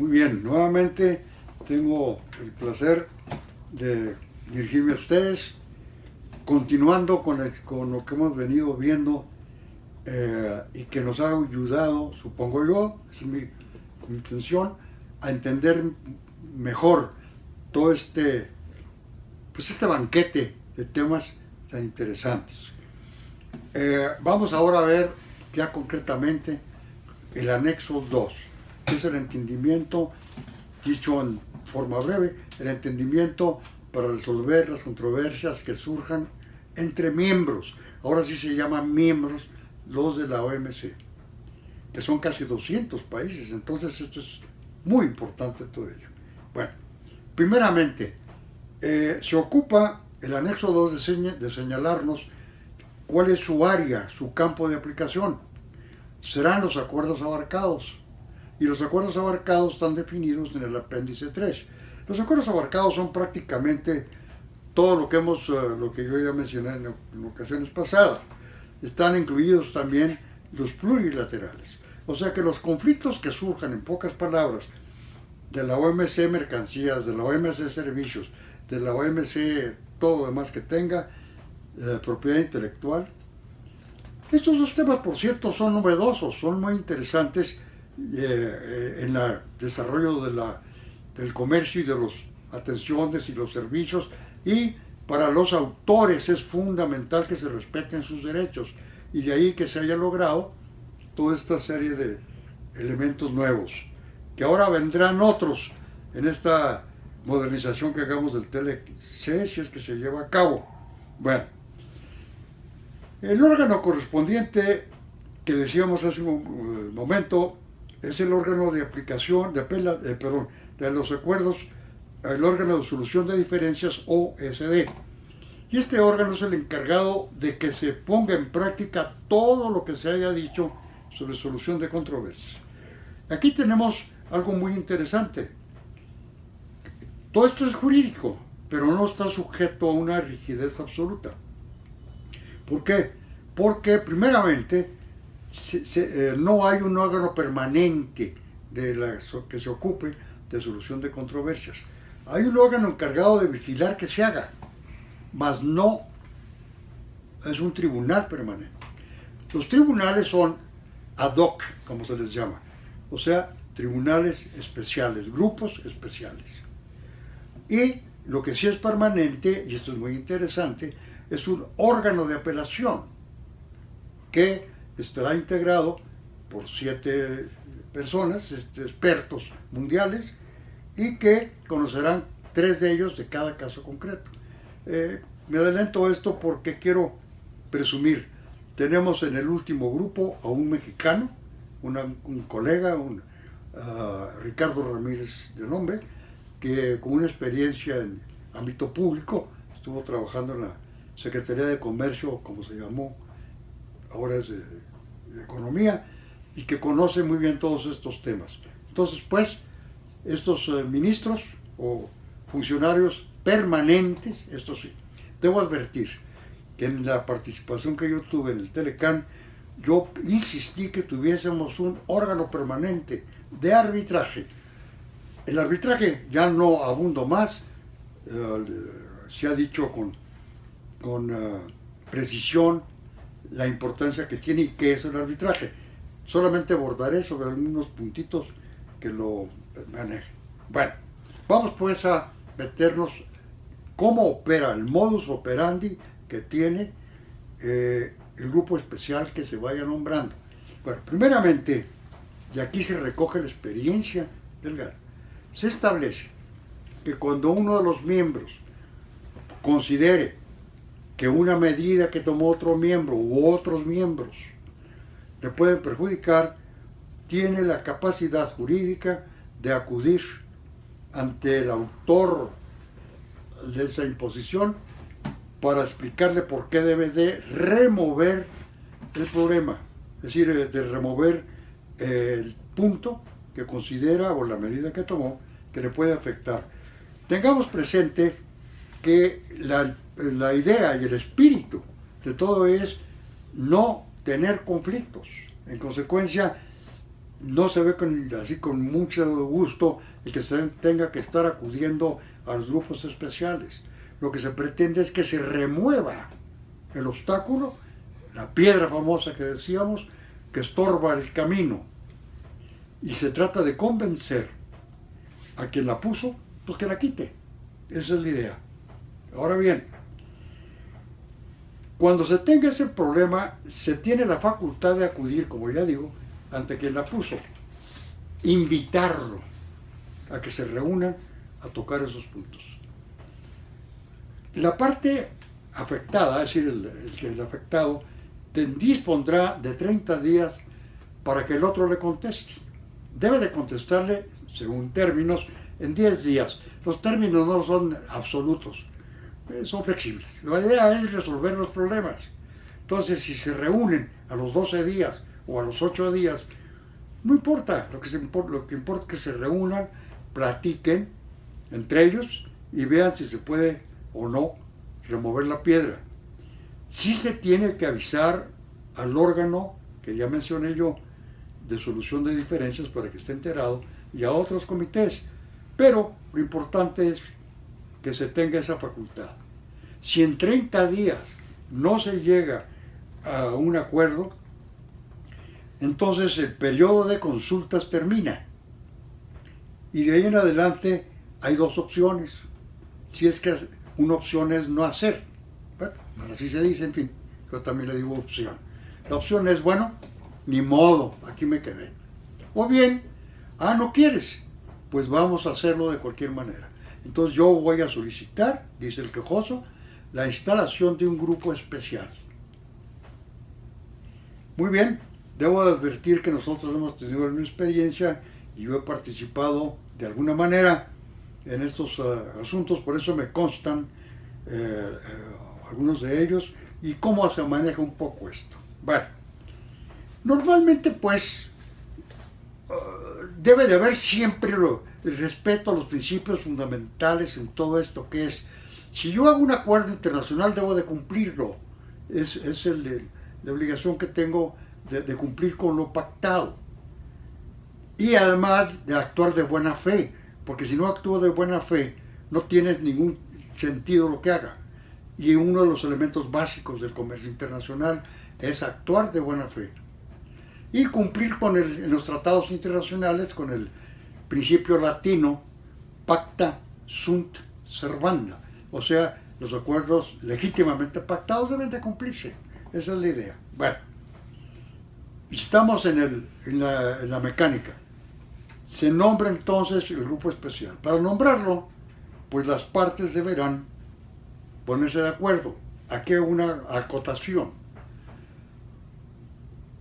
Muy bien, nuevamente tengo el placer de dirigirme a ustedes, continuando con lo que hemos venido viendo y que nos ha ayudado, supongo yo, es mi intención, a entender mejor todo este banquete de temas tan interesantes. Vamos ahora a ver ya concretamente el anexo 2, que es el entendimiento, dicho en forma breve, el entendimiento para resolver las controversias que surjan entre miembros. Ahora sí se llaman miembros los de la OMC, que son casi 200 países, entonces esto es muy importante todo ello. Bueno, primeramente, se ocupa el anexo 2 de señalarnos cuál es su área, su campo de aplicación. Serán los acuerdos abarcados. Y los acuerdos abarcados están definidos en el apéndice 3. Los acuerdos abarcados son prácticamente todo lo que yo ya mencioné en ocasiones pasadas. Están incluidos también los plurilaterales. O sea que los conflictos que surjan, en pocas palabras, de la OMC mercancías, de la OMC servicios, de la OMC todo lo demás que tenga, propiedad intelectual. Estos dos temas, por cierto, son novedosos, son muy interesantes en el desarrollo del comercio y de las atenciones y los servicios, y para los autores es fundamental que se respeten sus derechos, y de ahí que se haya logrado toda esta serie de elementos nuevos, que ahora vendrán otros en esta modernización que hagamos del TLC, si es que se lleva a cabo. Bueno, el órgano correspondiente que decíamos hace un momento es el órgano de aplicación, de los acuerdos, el órgano de solución de diferencias, OSD. Y este órgano es el encargado de que se ponga en práctica todo lo que se haya dicho sobre solución de controversias. Aquí tenemos algo muy interesante. Todo esto es jurídico, pero no está sujeto a una rigidez absoluta. ¿Por qué? Porque primeramente no hay un órgano permanente que se ocupe de solución de controversias. Hay un órgano encargado de vigilar que se haga, mas no es un tribunal permanente. Los tribunales son ad hoc, como se les llama, o sea, tribunales especiales, grupos especiales. Y lo que sí es permanente, y esto es muy interesante, es un órgano de apelación que estará integrado por 7 personas, expertos mundiales, y que conocerán 3 de ellos de cada caso concreto. Me adelanto esto porque quiero presumir. Tenemos en el último grupo a un mexicano, un colega, Ricardo Ramírez de nombre, que con una experiencia en ámbito público estuvo trabajando en la Secretaría de Comercio, como se llamó, ahora es de Economía, y que conoce muy bien todos estos temas. Entonces, pues, estos ministros o funcionarios permanentes, esto sí, debo advertir que en la participación que yo tuve en el Telecán, yo insistí que tuviésemos un órgano permanente de arbitraje. El arbitraje ya no abundo más, se ha dicho con precisión la importancia que tiene y qué es el arbitraje. Solamente abordaré sobre algunos puntitos que lo manejen. Bueno, vamos pues a meternos cómo opera el modus operandi que tiene el grupo especial que se vaya nombrando. Bueno, primeramente, y aquí se recoge la experiencia del GAR, se establece que cuando uno de los miembros considere que una medida que tomó otro miembro u otros miembros le pueden perjudicar, tiene la capacidad jurídica de acudir ante el autor de esa imposición para explicarle por qué debe de remover el problema, es decir, de remover el punto que considera o la medida que tomó que le puede afectar. Tengamos presente que la idea y el espíritu de todo es no tener conflictos. En consecuencia, no se ve así con mucho gusto el que se tenga que estar acudiendo a los grupos especiales. Lo que se pretende es que se remueva el obstáculo, la piedra famosa que decíamos, que estorba el camino. Y se trata de convencer a quien la puso, pues que la quite. Esa es la idea. Ahora bien, cuando se tenga ese problema, se tiene la facultad de acudir, como ya digo, ante quien la puso, invitarlo a que se reúnan a tocar esos puntos. La parte afectada, es decir, el afectado, dispondrá de 30 días para que el otro le conteste. Debe de contestarle, según términos, en 10 días. Los términos no son absolutos, son flexibles. La idea es resolver los problemas. Entonces, si se reúnen a los 12 días o a los 8 días, no importa. Lo que importa es que se reúnan, platiquen entre ellos y vean si se puede o no remover la piedra. Sí se tiene que avisar al órgano que ya mencioné yo de solución de diferencias para que esté enterado y a otros comités, pero lo importante es que se tenga esa facultad. Si en 30 días no se llega a un acuerdo, entonces el periodo de consultas termina y de ahí en adelante hay dos opciones. Si es que una opción es no hacer, bueno, así se dice, en fin, yo también le digo opción. La opción es, bueno, ni modo, aquí me quedé. O bien, no quieres, pues vamos a hacerlo de cualquier manera. Entonces yo voy a solicitar, dice el quejoso, la instalación de un grupo especial. Muy bien, debo advertir que nosotros hemos tenido una experiencia y yo he participado de alguna manera en estos asuntos, por eso me constan algunos de ellos y cómo se maneja un poco esto. Bueno, normalmente pues debe de haber siempre el respeto a los principios fundamentales en todo esto, que es, si yo hago un acuerdo internacional debo de cumplirlo, es la obligación que tengo de cumplir con lo pactado y además de actuar de buena fe, porque si no actúo de buena fe no tiene ningún sentido lo que haga. Y uno de los elementos básicos del comercio internacional es actuar de buena fe y cumplir con en los tratados internacionales con el principio latino pacta sunt servanda, o sea, los acuerdos legítimamente pactados deben de cumplirse. Esa es la idea. Bueno, estamos en la mecánica. Se nombra entonces el grupo especial. Para nombrarlo, pues las partes deberán ponerse de acuerdo. Aquí hay una acotación.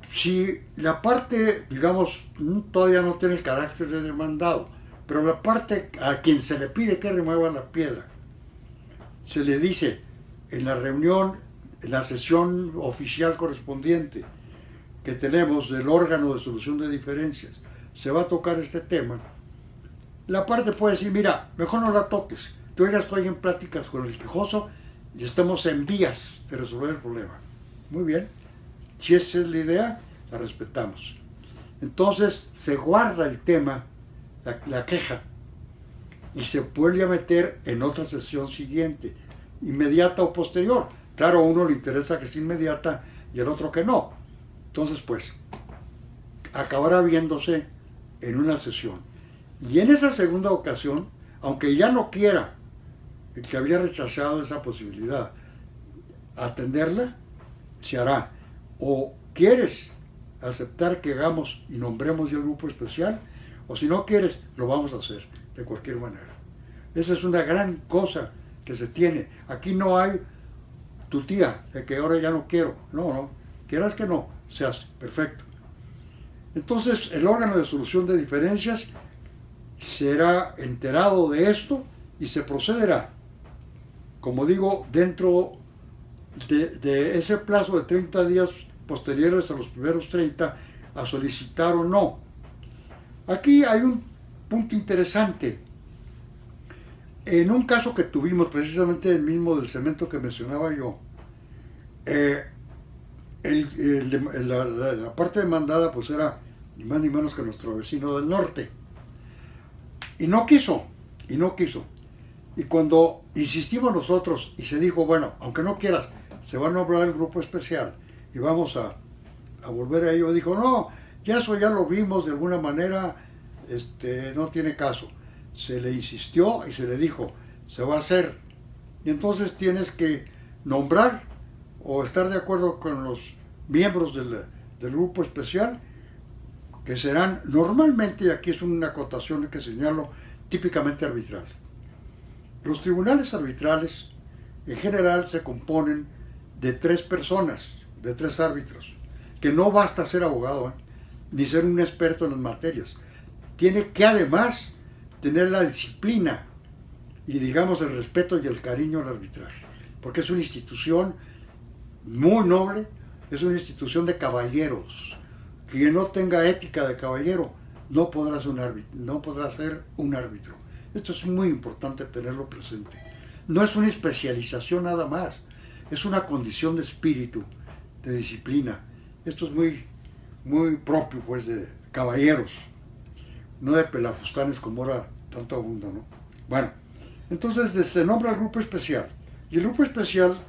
Si la parte, digamos, todavía no tiene el carácter de demandado, pero la parte a quien se le pide que remueva la piedra, se le dice en la reunión, en la sesión oficial correspondiente que tenemos del órgano de solución de diferencias, se va a tocar este tema, la parte puede decir, mira, mejor no la toques, yo ya estoy en pláticas con el quejoso y estamos en vías de resolver el problema. Muy bien, si esa es la idea, la respetamos. Entonces se guarda el tema, la queja, y se vuelve a meter en otra sesión siguiente, inmediata o posterior. Claro, a uno le interesa que sea inmediata y al otro que no. Entonces, pues, acabará viéndose en una sesión. Y en esa segunda ocasión, aunque ya no quiera el que había rechazado esa posibilidad atenderla, se hará. O quieres aceptar que hagamos y nombremos ya el grupo especial, o si no quieres, lo vamos a hacer de cualquier manera. Esa es una gran cosa que se tiene. Aquí no hay tu tía, de que ahora ya no quiero. No, quieras que no, se hace, perfecto. Entonces, el órgano de solución de diferencias será enterado de esto y se procederá, como digo, dentro de ese plazo de 30 días posteriores a los primeros 30, a solicitar o no. Aquí hay un punto interesante. En un caso que tuvimos, precisamente el mismo del cemento que mencionaba yo, la parte demandada pues era ni más ni menos que nuestro vecino del norte. Y no quiso. Y cuando insistimos nosotros y se dijo, bueno, aunque no quieras, se va a nombrar el grupo especial y vamos a volver a ello, dijo, no, ya eso ya lo vimos de alguna manera, no tiene caso. Se le insistió y se le dijo, se va a hacer. Y entonces tienes que nombrar o estar de acuerdo con los miembros del grupo especial, que serán normalmente, y aquí es una acotación que señalo, típicamente arbitral. Los tribunales arbitrales en general se componen de 3 personas, de 3 árbitros, que no basta ser abogado, ni ser un experto en las materias. Tiene que además tener la disciplina y digamos el respeto y el cariño al arbitraje, porque es una institución muy noble, es una institución de caballeros. Quien no tenga ética de caballero no podrá ser un árbitro. Esto es muy importante tenerlo presente. No es una especialización nada más, es una condición de espíritu, de disciplina. Esto es muy propio pues de caballeros, no de pelafustanes como ahora tanto abunda, ¿no? Bueno, entonces se nombra el grupo especial y el grupo especial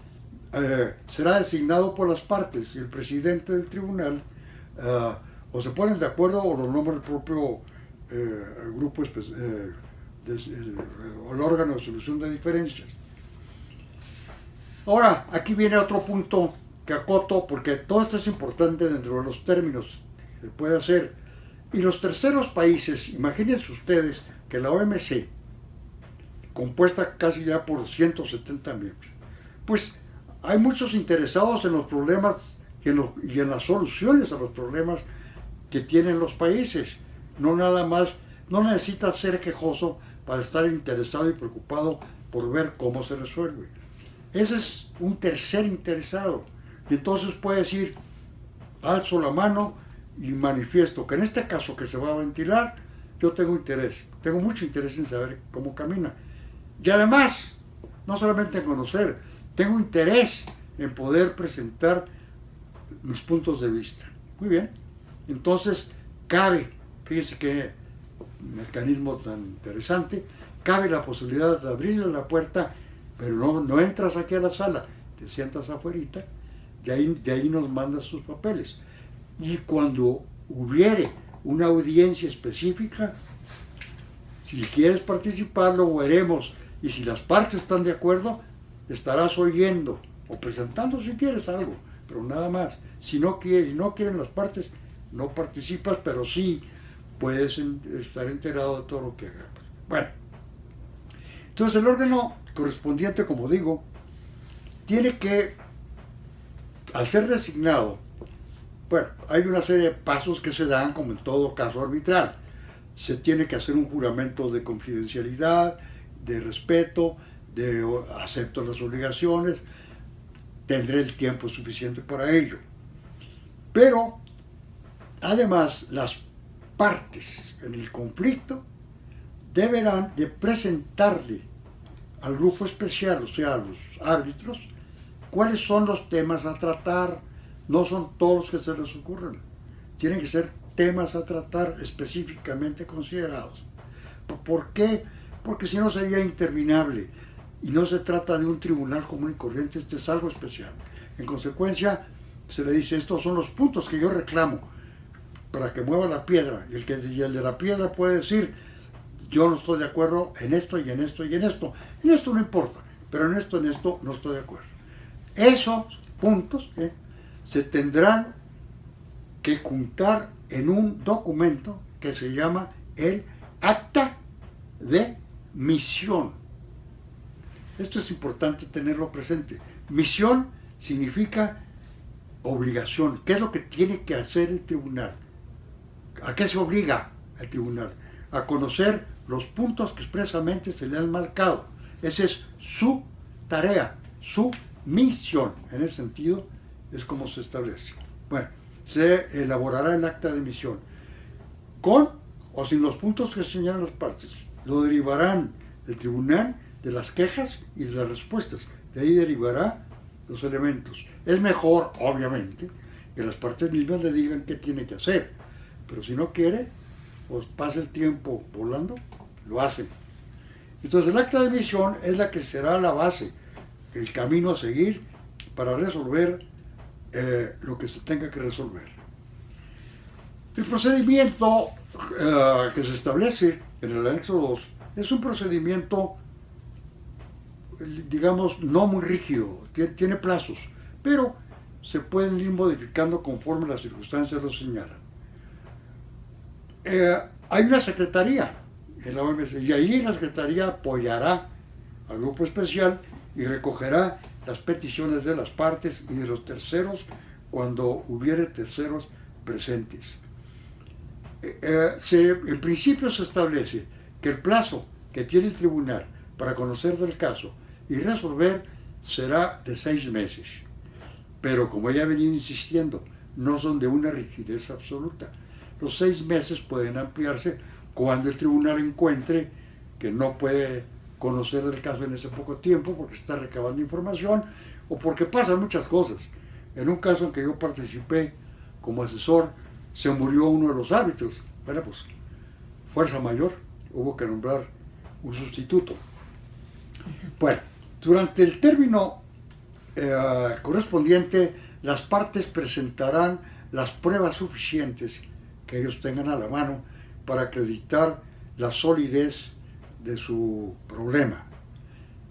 será designado por las partes y el presidente del tribunal o se ponen de acuerdo o lo nombra el propio grupo especial, el órgano de solución de diferencias. Ahora, aquí viene otro punto que acoto, porque todo esto es importante dentro de los términos que se puede hacer. Y los terceros países, imagínense ustedes que la OMC, compuesta casi ya por 170 miembros, pues hay muchos interesados en los problemas y en las soluciones a los problemas que tienen los países. No nada más, no necesitas ser quejoso para estar interesado y preocupado por ver cómo se resuelve. Ese es un tercer interesado. Y entonces puede decir, alzo la mano y manifiesto que en este caso que se va a ventilar, yo tengo mucho interés en saber cómo camina. Y además, no solamente en conocer, tengo interés en poder presentar mis puntos de vista. Muy bien. Entonces, cabe, fíjense qué mecanismo tan interesante, cabe la posibilidad de abrirle la puerta, pero no entras aquí a la sala, te sientas afuerita, y de ahí nos mandas sus papeles. Y cuando hubiere una audiencia específica, si quieres participar, lo veremos, y si las partes están de acuerdo, estarás oyendo, o presentando si quieres algo, pero nada más. Si no quieren las partes, no participas, pero sí puedes estar enterado de todo lo que hagamos. Bueno, entonces el órgano correspondiente, como digo, tiene que, al ser designado, bueno, hay una serie de pasos que se dan como en todo caso arbitral. Se tiene que hacer un juramento de confidencialidad, de respeto, de acepto las obligaciones, tendré el tiempo suficiente para ello. Pero, además, las partes en el conflicto deberán de presentarle al grupo especial, o sea, a los árbitros, cuáles son los temas a tratar. No son todos los que se les ocurren. Tienen que ser temas a tratar específicamente considerados. ¿Por qué? Porque si no sería interminable. Y no se trata de un tribunal común y corriente, este es algo especial. En consecuencia, se le dice, estos son los puntos que yo reclamo para que mueva la piedra. Y el de la piedra puede decir, yo no estoy de acuerdo en esto y en esto y en esto. En esto no importa, pero en esto no estoy de acuerdo. Esos puntos se tendrán que juntar en un documento que se llama el acta de misión. Esto es importante tenerlo presente. Misión significa obligación. ¿Qué es lo que tiene que hacer el tribunal? ¿A qué se obliga el tribunal? A conocer los puntos que expresamente se le han marcado. Esa es su tarea, su misión. En ese sentido es como se establece. Bueno, se elaborará el acta de misión. Con o sin los puntos que señalan las partes. Lo derivarán el tribunal de las quejas y de las respuestas. De ahí derivará los elementos. Es mejor, obviamente, que las partes mismas le digan qué tiene que hacer. pero si no quiere, pues pasa el tiempo volando, lo hacen. Entonces el acta de misión es la que será la base, el camino a seguir para resolver lo que se tenga que resolver. El procedimiento que se establece en el anexo 2 es un procedimiento, digamos, no muy rígido, tiene plazos, pero se pueden ir modificando conforme las circunstancias lo señalan. Hay una secretaría en la OMC y ahí la secretaría apoyará al grupo especial y recogerá las peticiones de las partes y de los terceros cuando hubiere terceros presentes. En principio se establece que el plazo que tiene el tribunal para conocer del caso y resolver será de 6 meses. Pero como ya he venido insistiendo, no son de una rigidez absoluta. Los 6 meses pueden ampliarse cuando el tribunal encuentre que no puede conocer el caso en ese poco tiempo porque está recabando información o porque pasan muchas cosas. En un caso en que yo participé como asesor, se murió uno de los árbitros. Bueno, pues fuerza mayor, hubo que nombrar un sustituto. Bueno, durante el término correspondiente, las partes presentarán las pruebas suficientes que ellos tengan a la mano para acreditar la solidez de su problema,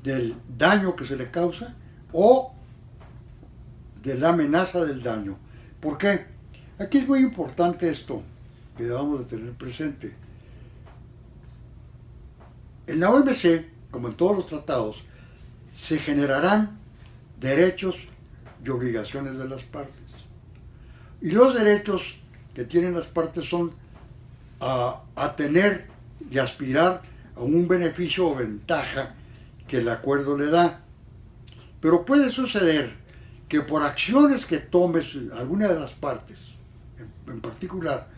del daño que se le causa o de la amenaza del daño. ¿Por qué? Aquí es muy importante esto que debemos de tener presente. En la OMC, como en todos los tratados, se generarán derechos y obligaciones de las partes. Y los derechos que tienen las partes son a tener y aspirar a un beneficio o ventaja que el acuerdo le da. Pero puede suceder que por acciones que tome alguna de las partes, en particular,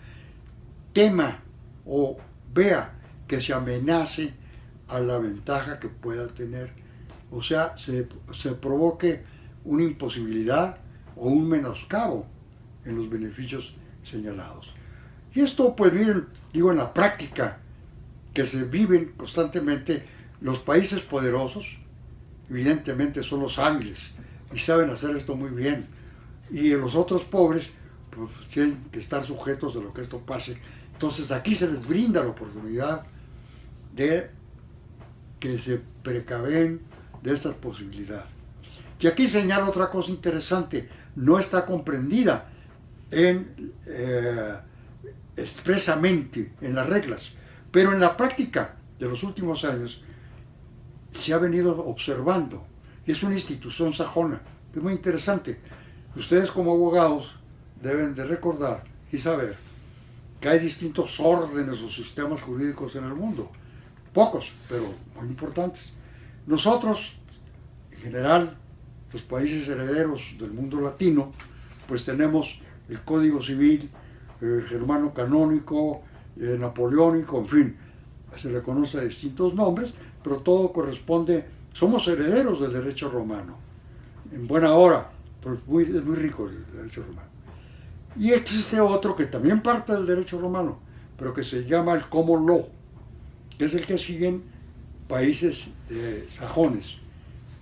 tema o vea que se amenace a la ventaja que pueda tener. O sea, se provoque una imposibilidad o un menoscabo en los beneficios señalados. Y esto, pues miren, digo, en la práctica que se viven constantemente, los países poderosos, evidentemente son los hábiles y saben hacer esto muy bien. Y los otros pobres, pues tienen que estar sujetos a lo que esto pase. Entonces aquí se les brinda la oportunidad de que se precaven de esta posibilidad. Y aquí señalo otra cosa interesante, no está comprendida expresamente en las reglas, pero en la práctica de los últimos años se ha venido observando, y es una institución sajona, es muy interesante. Ustedes como abogados deben de recordar y saber que hay distintos órdenes o sistemas jurídicos en el mundo, pocos, pero muy importantes. Nosotros, en general, los países herederos del mundo latino, pues tenemos el Código Civil, el germano canónico, el napoleónico, en fin, se le conoce a distintos nombres, pero todo corresponde, somos herederos del derecho romano. En buena hora, pues es muy rico el derecho romano. Y existe otro que también parte del derecho romano, pero que se llama el common law, que es el que siguen países sajones,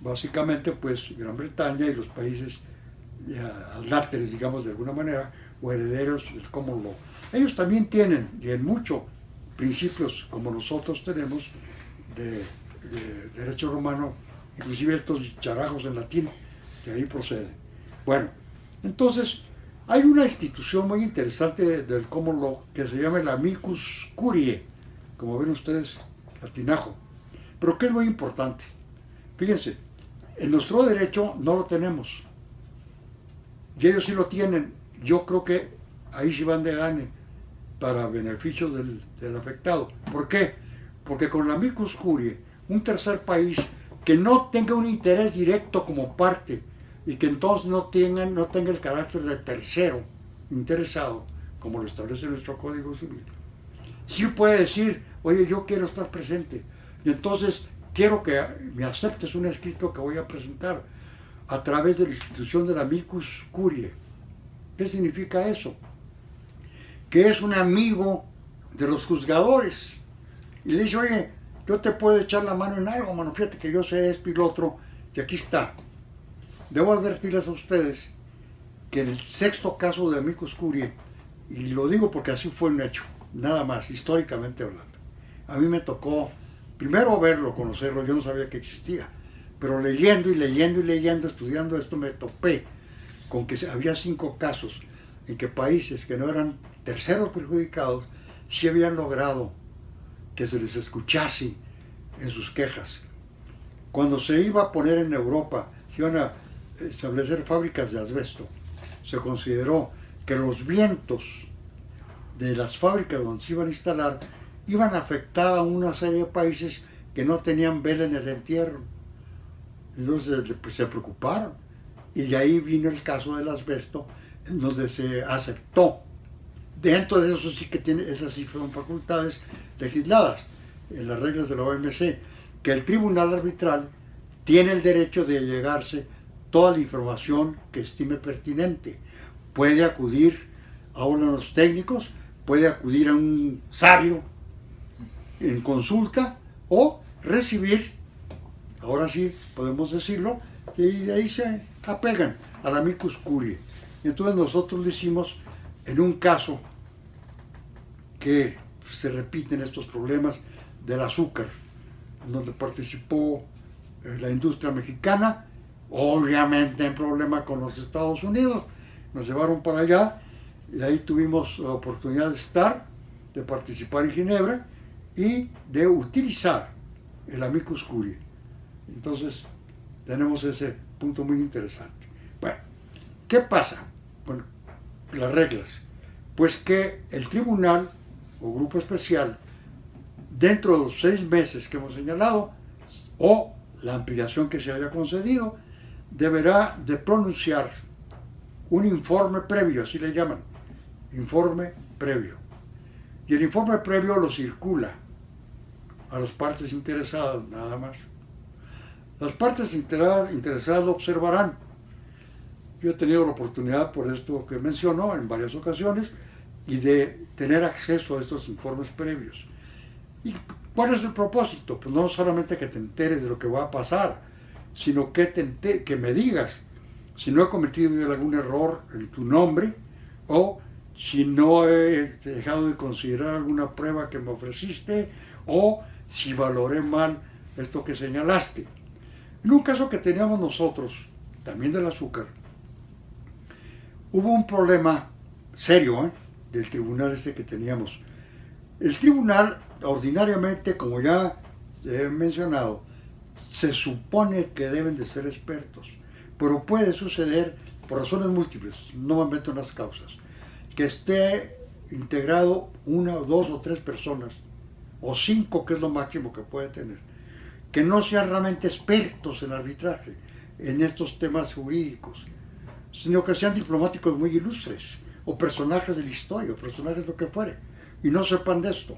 básicamente pues Gran Bretaña y los países adláteres, digamos de alguna manera, o herederos del common law. Ellos también tienen, y en muchos principios como nosotros tenemos, de derecho romano, inclusive estos charajos en latín, que ahí proceden. Bueno, entonces, hay una institución muy interesante del common law que se llama el amicus curiae, como ven ustedes, latinajo, pero que es muy importante. Fíjense, en nuestro derecho no lo tenemos, y ellos sí lo tienen. Yo creo que ahí sí van de gane para beneficio del afectado. ¿Por qué? Porque con la amicus curiae, un tercer país que no tenga un interés directo como parte y que entonces no tenga el carácter de tercero interesado, como lo establece nuestro Código Civil, sí puede decir, oye, yo quiero estar presente, y entonces quiero que me aceptes un escrito que voy a presentar a través de la institución de la amicus curiae. ¿Qué significa eso? que es un amigo de los juzgadores. Y le dice, oye, yo te puedo echar la mano en algo, mano, fíjate que yo sé esto y lo otro, y aquí está. Debo advertirles a ustedes que en el sexto caso de Amicus Curiae, y lo digo porque así fue un hecho, nada más, históricamente hablando. A mí me tocó primero verlo, conocerlo, yo no sabía que existía, pero leyendo y leyendo y leyendo, estudiando esto, me topé con que había 5 casos en que países que no eran terceros perjudicados sí habían logrado que se les escuchase en sus quejas. Cuando se iba a poner en Europa, se iban a establecer fábricas de asbesto, se consideró que los vientos de las fábricas donde se iban a instalar iban a afectar a una serie de países que no tenían vela en el entierro. Entonces pues, se preocuparon. Y de ahí vino el caso del asbesto, en donde se aceptó. Dentro de eso sí que tiene, esas sí fueron facultades legisladas en las reglas de la OMC, que el tribunal arbitral tiene el derecho de allegarse toda la información que estime pertinente. Puede acudir a órganos técnicos, puede acudir a un sabio en consulta o recibir, ahora sí podemos decirlo, y de ahí se apegan al Amicus Curiae. Y entonces nosotros lo hicimos en un caso que se repiten estos problemas del azúcar, en donde participó la industria mexicana, obviamente en problema con los Estados Unidos. Nos llevaron para allá y ahí tuvimos la oportunidad de estar, de participar en Ginebra y de utilizar el Amicus Curiae. Entonces tenemos ese punto muy interesante. Bueno, ¿qué pasa con las reglas? Pues que el tribunal o grupo especial, dentro de los 6 meses que hemos señalado, o la ampliación que se haya concedido, deberá de pronunciar un informe previo, así le llaman, informe previo. Y el informe previo lo circula a las partes interesadas, nada más. Las partes interesadas lo observarán. Yo he tenido la oportunidad, por esto que menciono, en varias ocasiones, y de tener acceso a estos informes previos. ¿Y cuál es el propósito? Pues no solamente que te enteres de lo que va a pasar, sino que me digas si no he cometido yo algún error en tu nombre, o si no he dejado de considerar alguna prueba que me ofreciste, o si valoré mal esto que señalaste. En un caso que teníamos nosotros, también del azúcar, hubo un problema serio del tribunal que teníamos. El tribunal, ordinariamente, como ya he mencionado, se supone que deben de ser expertos, pero puede suceder, por razones múltiples, no me meto en las causas, que esté integrado 1, 2 o 3 personas, o 5, que es lo máximo que puede tener, que no sean realmente expertos en arbitraje, en estos temas jurídicos, sino que sean diplomáticos muy ilustres, o personajes de la historia, o personajes de lo que fuere, y no sepan de esto.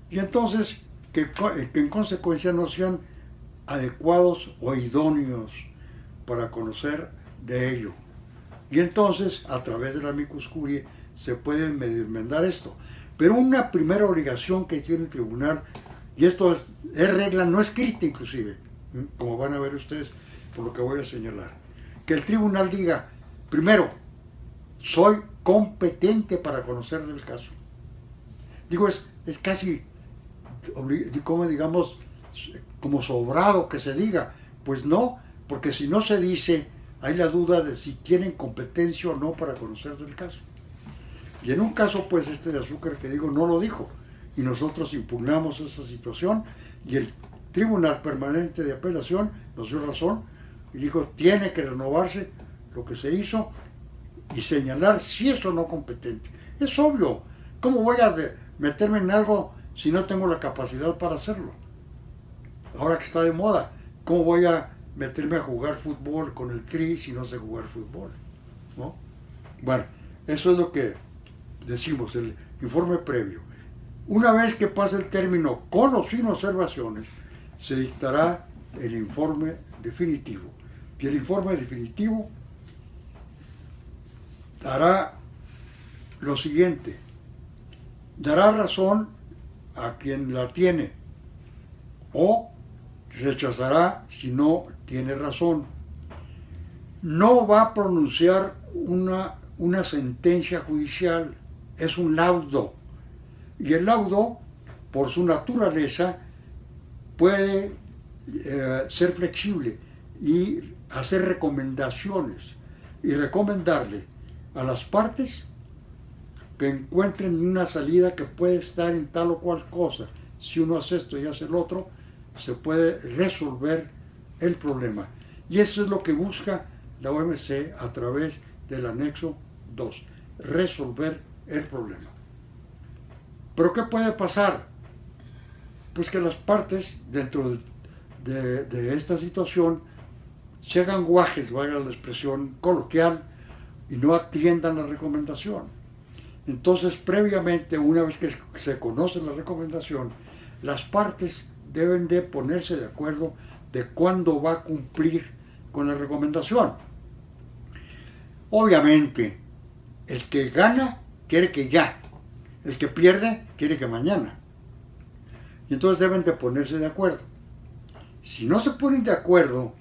Y entonces, que en consecuencia no sean adecuados o idóneos para conocer de ello. Y entonces, a través del Amicus Curiae, se puede enmendar esto. Pero una primera obligación que tiene el tribunal, y esto es regla no escrita inclusive, como van a ver ustedes por lo que voy a señalar, que el tribunal diga, primero, soy competente para conocer del caso. Digo, es casi, como digamos, como sobrado que se diga. Pues no, porque si no se dice, hay la duda de si tienen competencia o no para conocer del caso. Y en un caso, pues de azúcar que digo, no lo dijo. Y nosotros impugnamos esa situación y el Tribunal Permanente de Apelación nos dio razón y dijo, tiene que renovarse lo que se hizo y señalar si es o no competente. Es obvio, ¿cómo voy a meterme en algo si no tengo la capacidad para hacerlo? Ahora que está de moda, ¿cómo voy a meterme a jugar fútbol con el Tri si no sé jugar fútbol? ¿No? Bueno, eso es lo que decimos, el informe previo. Una vez que pase el término con o sin observaciones, se dictará el informe definitivo. Y el informe definitivo dará lo siguiente: dará razón a quien la tiene o rechazará si no tiene razón. No va a pronunciar una sentencia judicial, es un laudo. Y el laudo, por su naturaleza, puede ser flexible y hacer recomendaciones y recomendarle a las partes que encuentren una salida que puede estar en tal o cual cosa. Si uno hace esto y hace el otro, se puede resolver el problema. Y eso es lo que busca la OMC a través del anexo 2, resolver el problema. ¿Pero qué puede pasar? Pues que las partes dentro de esta situación se hagan guajes, valga la expresión coloquial, y no atiendan la recomendación. Entonces, previamente, una vez que se conoce la recomendación, las partes deben de ponerse de acuerdo de cuándo va a cumplir con la recomendación. Obviamente, el que gana quiere que ya, el que pierde quiere que mañana. Y entonces deben de ponerse de acuerdo. Si no se ponen de acuerdo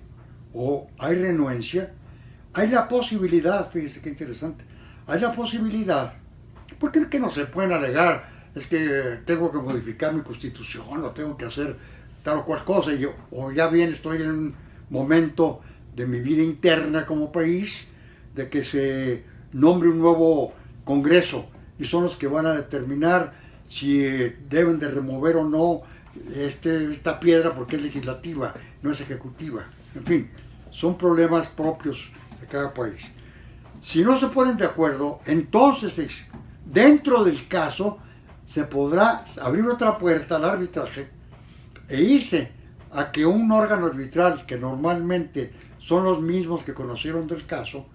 o hay renuencia, hay la posibilidad, fíjese qué interesante, hay la posibilidad, porque es que no se pueden alegar, es que tengo que modificar mi constitución o tengo que hacer tal o cual cosa, o ya bien estoy en un momento de mi vida interna como país, de que se nombre un nuevo Congreso y son los que van a determinar si deben de remover o no esta piedra porque es legislativa, no es ejecutiva. En fin, son problemas propios de cada país. Si no se ponen de acuerdo, entonces dentro del caso se podrá abrir otra puerta al arbitraje e irse a que un órgano arbitral, que normalmente son los mismos que conocieron del caso,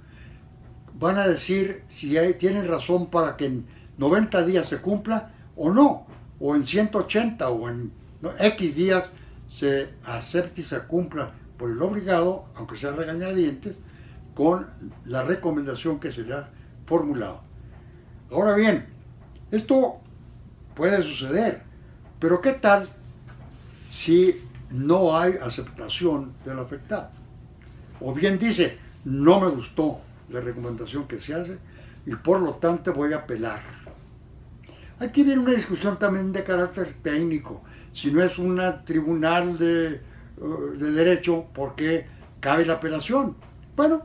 van a decir si tienen razón para que en 90 días se cumpla o no, o en 180 o en X días se acepte y se cumpla por el obligado, aunque sea regañadientes, con la recomendación que se le ha formulado. Ahora bien, esto puede suceder, pero ¿qué tal si no hay aceptación del afectado? O bien dice, no me gustó la recomendación que se hace y por lo tanto voy a apelar. Aquí viene una discusión también de carácter técnico. Si no es un tribunal de derecho, ¿por qué cabe la apelación? Bueno,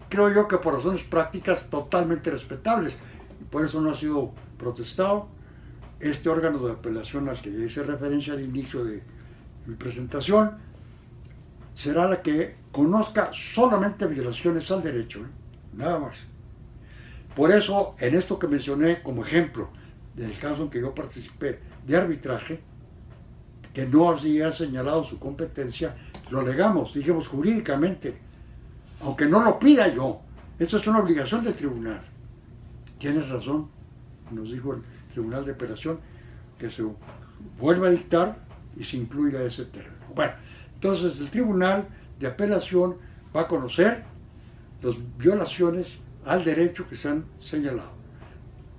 creo yo que por razones prácticas totalmente respetables, y por eso no ha sido protestado. Este órgano de apelación al que ya hice referencia al inicio de mi presentación será la que conozca solamente violaciones al derecho, nada más. Por eso, en esto que mencioné como ejemplo del caso en que yo participé de arbitraje, que no había señalado su competencia, lo alegamos, dijimos jurídicamente, aunque no lo pida yo, esto es una obligación del tribunal. Tienes razón, nos dijo el Tribunal de Apelación, que se vuelva a dictar y se incluya ese término. Bueno, entonces el Tribunal de Apelación va a conocer las violaciones al derecho que se han señalado.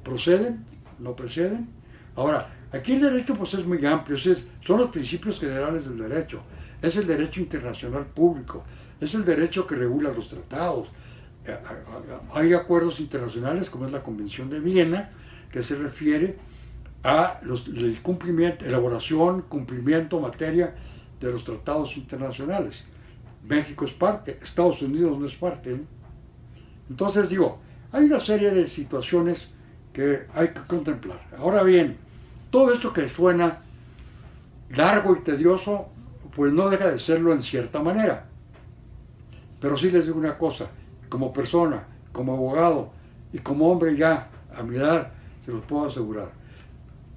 ¿Proceden? ¿No proceden? Ahora, aquí el derecho pues es muy amplio, son los principios generales del derecho, es el derecho internacional público, es el derecho que regula los tratados. Hay acuerdos internacionales como es la Convención de Viena, que se refiere a el cumplimiento, elaboración, cumplimiento, materia de los tratados internacionales. México es parte, Estados Unidos no es parte, ¿eh? Entonces digo, hay una serie de situaciones que hay que contemplar. Ahora bien, todo esto que suena largo y tedioso, pues no deja de serlo en cierta manera. Pero sí les digo una cosa, como persona, como abogado y como hombre ya a mi edad, se los puedo asegurar.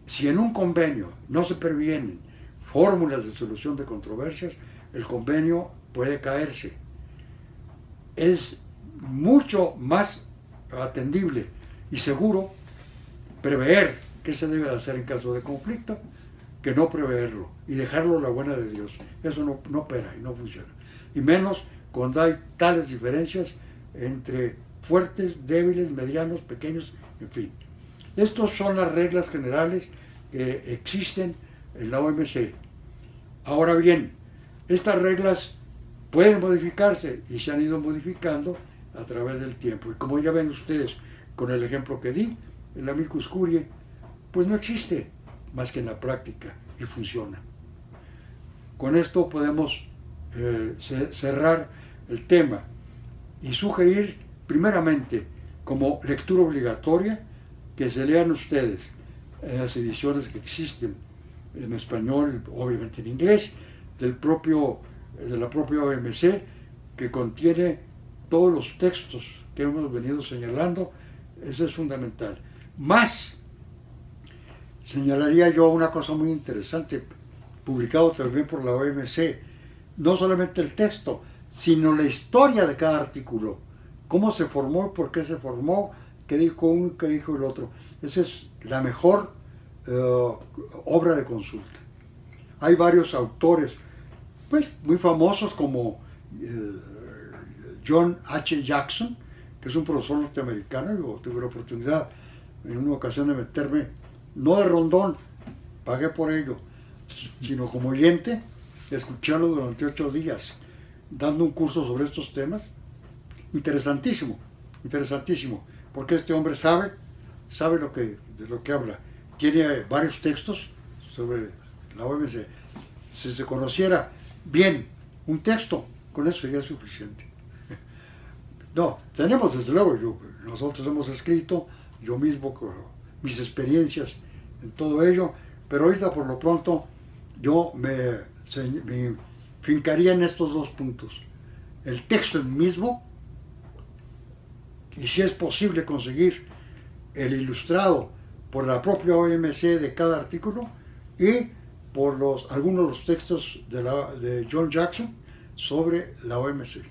Si en un convenio no se previenen fórmulas de solución de controversias, el convenio puede caerse. Es mucho más atendible y seguro prever qué se debe hacer en caso de conflicto que no preverlo y dejarlo a la buena de Dios. Eso no opera y no funciona. Y menos cuando hay tales diferencias entre fuertes, débiles, medianos, pequeños, en fin. Estas son las reglas generales que existen en la OMC. Ahora bien, estas reglas pueden modificarse y se han ido modificando a través del tiempo. Y como ya ven ustedes con el ejemplo que di, el amicus curiae, pues no existe más que en la práctica y funciona. Con esto podemos cerrar el tema y sugerir primeramente como lectura obligatoria que se lean ustedes en las ediciones que existen en español, obviamente en inglés, de la propia OMC, que contiene todos los textos que hemos venido señalando. Eso es fundamental. Más, señalaría yo una cosa muy interesante, publicado también por la OMC, no solamente el texto, sino la historia de cada artículo, cómo se formó, por qué se formó, qué dijo uno, qué dijo el otro. Esa es la mejor obra de consulta. Hay varios autores, pues muy famosos como John H. Jackson, que es un profesor norteamericano. Yo tuve la oportunidad en una ocasión de meterme, no de rondón, pagué por ello, sino como oyente, escucharlo durante 8 días, dando un curso sobre estos temas. Interesantísimo, interesantísimo, porque este hombre sabe de lo que habla. Tiene varios textos sobre la OMC. Si se conociera bien un texto, con eso sería suficiente. No, tenemos desde luego, nosotros hemos escrito, yo mismo, con mis experiencias en todo ello, pero ahorita por lo pronto yo me fincaría en estos 2 puntos. El texto en mismo, y si es posible conseguir el ilustrado por la propia OMC de cada artículo y por algunos de los textos de John Jackson sobre la OMC.